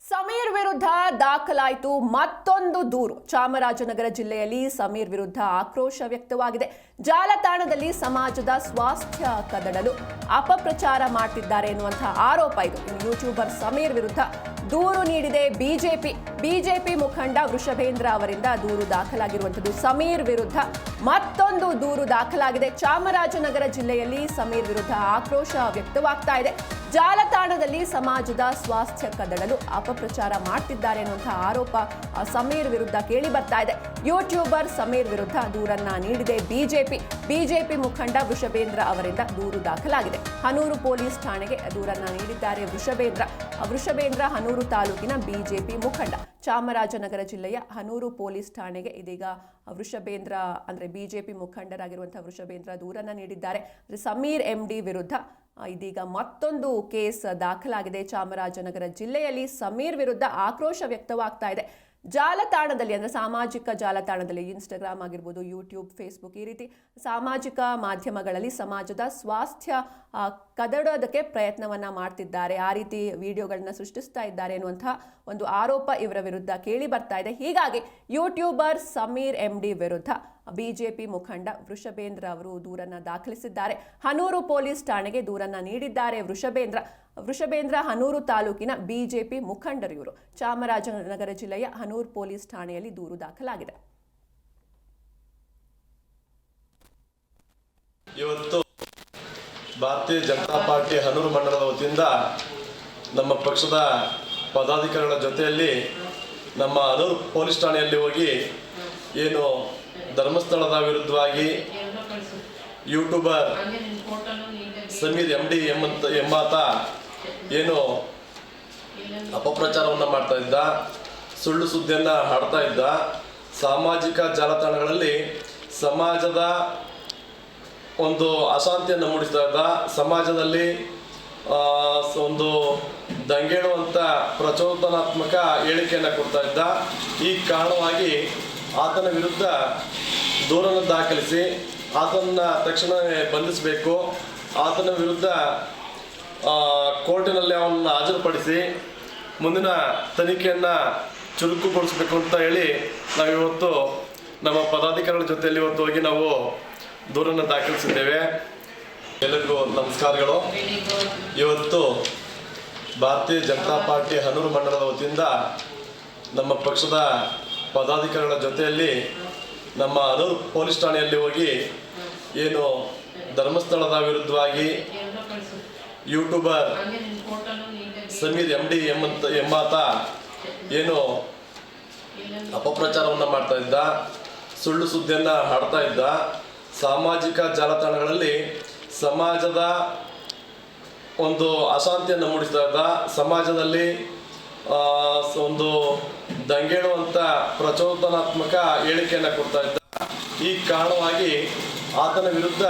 ಸಮೀರ್ ವಿರುದ್ಧ ದಾಖಲಾಯಿತು ಮತ್ತೊಂದು ದೂರು. ಚಾಮರಾಜನಗರ ಜಿಲ್ಲೆಯಲ್ಲಿ ಸಮೀರ್ ವಿರುದ್ಧ ಆಕ್ರೋಶ ವ್ಯಕ್ತವಾಗಿದೆ. ಜಾಲತಾಣದಲ್ಲಿ ಸಮಾಜದ ಸ್ವಾಸ್ಥ್ಯ ಕದಡಲು ಅಪಪ್ರಚಾರ ಮಾಡ್ತಿದ್ದಾರೆ ಎನ್ನುವಂತಹ ಆರೋಪ ಇದು. ಯೂಟ್ಯೂಬರ್ ಸಮೀರ್ ವಿರುದ್ಧ ದೂರು ನೀಡಿದೆ ಬಿಜೆಪಿ ಮುಖಂಡ ವೃಷಭೇಂದ್ರ ಅವರಿಂದ ದೂರು ದಾಖಲಾಗಿರುವಂಥದ್ದು. ಸಮೀರ್ ವಿರುದ್ಧ ಮತ್ತೊಂದು ದೂರು ದಾಖಲಾಗಿದೆ. ಚಾಮರಾಜನಗರ ಜಿಲ್ಲೆಯಲ್ಲಿ ಸಮೀರ್ ವಿರುದ್ಧ ಆಕ್ರೋಶ ವ್ಯಕ್ತವಾಗ್ತಾ ಇದೆ. ಜಾಲತಾಣದಲ್ಲಿ ಸಮಾಜದ ಸ್ವಾಸ್ಥ್ಯ ಕದಡಲು ಅಪಪ್ರಚಾರ ಮಾಡ್ತಿದ್ದಾರೆ ಎನ್ನುವಂತಹ ಆರೋಪ ಸಮೀರ್ ವಿರುದ್ಧ ಕೇಳಿ ಬರ್ತಾ ಇದೆ. ಯೂಟ್ಯೂಬರ್ ಸಮೀರ್ ವಿರುದ್ಧ ದೂರನ್ನ ನೀಡಿದೆ ಬಿಜೆಪಿ ಮುಖಂಡ ವೃಷಭೇಂದ್ರ ಅವರಿಂದ ದೂರು ದಾಖಲಾಗಿದೆ. ಹನೂರು ಪೊಲೀಸ್ ಠಾಣೆಗೆ ದೂರನ್ನ ನೀಡಿದ್ದಾರೆ ವೃಷಭೇಂದ್ರ ಹನೂರು ತಾಲೂಕಿನ ಬಿಜೆಪಿ ಮುಖಂಡ. ಚಾಮರಾಜನಗರ ಜಿಲ್ಲೆಯ ಹನೂರು ಪೊಲೀಸ್ ಠಾಣೆಗೆ ಇದೀಗ ವೃಷಭೇಂದ್ರ ಅಂದ್ರೆ ಬಿಜೆಪಿ ಮುಖಂಡರಾಗಿರುವಂತಹ ವೃಷಭೇಂದ್ರ ದೂರನ್ನ ನೀಡಿದ್ದಾರೆ. ಸಮೀರ್ MD ವಿರುದ್ಧ ಇದೀಗ ಮತ್ತೊಂದು ಕೇಸ್ ದಾಖಲಾಗಿದೆ. ಚಾಮರಾಜನಗರ ಜಿಲ್ಲೆಯಲ್ಲಿ ಸಮೀರ್ ವಿರುದ್ಧ ಆಕ್ರೋಶ ವ್ಯಕ್ತವಾಗ್ತಾ ಇದೆ. ಜಾಲತಾಣದಲ್ಲಿ ಅಂದ್ರೆ ಸಾಮಾಜಿಕ ಜಾಲತಾಣದಲ್ಲಿ ಇನ್ಸ್ಟಾಗ್ರಾಮ್ ಆಗಿರ್ಬೋದು, ಯೂಟ್ಯೂಬ್, ಫೇಸ್ಬುಕ್ ಈ ರೀತಿ ಸಾಮಾಜಿಕ ಮಾಧ್ಯಮಗಳಲ್ಲಿ ಸಮಾಜದ ಸ್ವಾಸ್ಥ್ಯ ಕದಡೋದಕ್ಕೆ ಪ್ರಯತ್ನವನ್ನ ಮಾಡ್ತಿದ್ದಾರೆ. ಆ ರೀತಿ ವಿಡಿಯೋಗಳನ್ನ ಸೃಷ್ಟಿಸ್ತಾ ಇದ್ದಾರೆ ಎನ್ನುವಂತಹ ಒಂದು ಆರೋಪ ಇವರ ವಿರುದ್ಧ ಕೇಳಿ ಬರ್ತಾ ಇದೆ. ಹೀಗಾಗಿ ಯೂಟ್ಯೂಬರ್ ಸಮೀರ್ MD ವಿರುದ್ಧ ಬಿಜೆಪಿ ಮುಖಂಡ ವೃಷಭೇಂದ್ರ ಅವರು ದೂರನ್ನ ದಾಖಲಿಸಿದ್ದಾರೆ. ಹನೂರು ಪೊಲೀಸ್ ಠಾಣೆಗೆ ದೂರನ್ನ ನೀಡಿದ್ದಾರೆ ವೃಷಭೇಂದ್ರ ಹನೂರು ತಾಲೂಕಿನ ಬಿಜೆಪಿ ಮುಖಂಡರು ಇವರು. ಚಾಮರಾಜನಗರ ಜಿಲ್ಲೆಯ ಹನೂರು ಪೊಲೀಸ್ ಠಾಣೆಯಲ್ಲಿ ದೂರು ದಾಖಲಾಗಿದೆ. ಇವತ್ತು ಭಾರತೀಯ ಜನತಾ ಪಾರ್ಟಿ ಹನೂರು ಮಂಡಲದ ವತಿಯಿಂದ ನಮ್ಮ ಪಕ್ಷದ ಪದಾಧಿಕಾರಿಗಳ ಜೊತೆಯಲ್ಲಿ ನಮ್ಮ ಹನೂರು ಪೊಲೀಸ್ ಠಾಣೆಯಲ್ಲಿ ಹೋಗಿ ಏನು ಧರ್ಮಸ್ಥಳದ ವಿರುದ್ಧವಾಗಿ ಯೂಟ್ಯೂಬರ್ ಸಮೀರ್ MD ಎಂಬಾತ ಏನು ಅಪಪ್ರಚಾರವನ್ನು ಮಾಡ್ತಾ ಇದ್ದ, ಸುಳ್ಳು ಸುದ್ದಿಯನ್ನು ಹಾಡ್ತಾ ಇದ್ದ, ಸಾಮಾಜಿಕ ಜಾಲತಾಣಗಳಲ್ಲಿ ಸಮಾಜದ ಒಂದು ಅಶಾಂತಿಯನ್ನು ಮೂಡಿಸ್ತಾ ಇದ್ದ, ಸಮಾಜದಲ್ಲಿ ಒಂದು ದಂಗೇಳುವಂಥ ಪ್ರಚೋದನಾತ್ಮಕ ಹೇಳಿಕೆಯನ್ನು ಕೊಡ್ತಾ ಇದ್ದ. ಈ ಕಾರಣವಾಗಿ ಆತನ ವಿರುದ್ಧ ದೂರನ್ನು ದಾಖಲಿಸಿ ಆತನನ್ನು ತಕ್ಷಣವೇ ಬಂಧಿಸಬೇಕು, ಆತನ ವಿರುದ್ಧ ಕೋರ್ಟಿನಲ್ಲಿ ಅವನನ್ನು ಹಾಜರುಪಡಿಸಿ ಮುಂದಿನ ತನಿಖೆಯನ್ನು ಚುರುಕುಗೊಳಿಸಬೇಕು ಅಂತ ಹೇಳಿ ನಾವಿವತ್ತು ನಮ್ಮ ಪದಾಧಿಕಾರಿಗಳ ಜೊತೆಯಲ್ಲಿ ಇವತ್ತು ಹೋಗಿ ನಾವು ದೂರನ್ನು ದಾಖಲಿಸಿದ್ದೇವೆ. ಎಲ್ಲರಿಗೂ ನಮಸ್ಕಾರಗಳು. ಇವತ್ತು ಭಾರತೀಯ ಜನತಾ ಪಾರ್ಟಿ ಹನೂರು ಮಂಡಲದ ವತಿಯಿಂದ ನಮ್ಮ ಪಕ್ಷದ ಪದಾಧಿಕಾರಿಗಳ ಜೊತೆಯಲ್ಲಿ ನಮ್ಮ ಹನೂರು ಪೊಲೀಸ್ ಠಾಣೆಯಲ್ಲಿ ಹೋಗಿ ಏನು ಧರ್ಮಸ್ಥಳದ ವಿರುದ್ಧವಾಗಿ ಯೂಟ್ಯೂಬರ್ ಸಮೀರ್ MD ಎಂಬಾತ ಏನು ಅಪಪ್ರಚಾರವನ್ನು ಮಾಡ್ತಾ ಇದ್ದ, ಸುಳ್ಳು ಸುದ್ದಿಯನ್ನು ಹಾಡ್ತಾ ಇದ್ದ, ಸಾಮಾಜಿಕ ಜಾಲತಾಣಗಳಲ್ಲಿ ಸಮಾಜದ ಒಂದು ಅಶಾಂತಿಯನ್ನು ಮೂಡಿಸ್ತಾ ಇದ್ದ, ಸಮಾಜದಲ್ಲಿ ಒಂದು ದಂಗೇಳುವಂಥ ಪ್ರಚೋದನಾತ್ಮಕ ಹೇಳಿಕೆಯನ್ನು ಕೊಡ್ತಾ ಇದ್ದ. ಈ ಕಾರಣವಾಗಿ ಆತನ ವಿರುದ್ಧ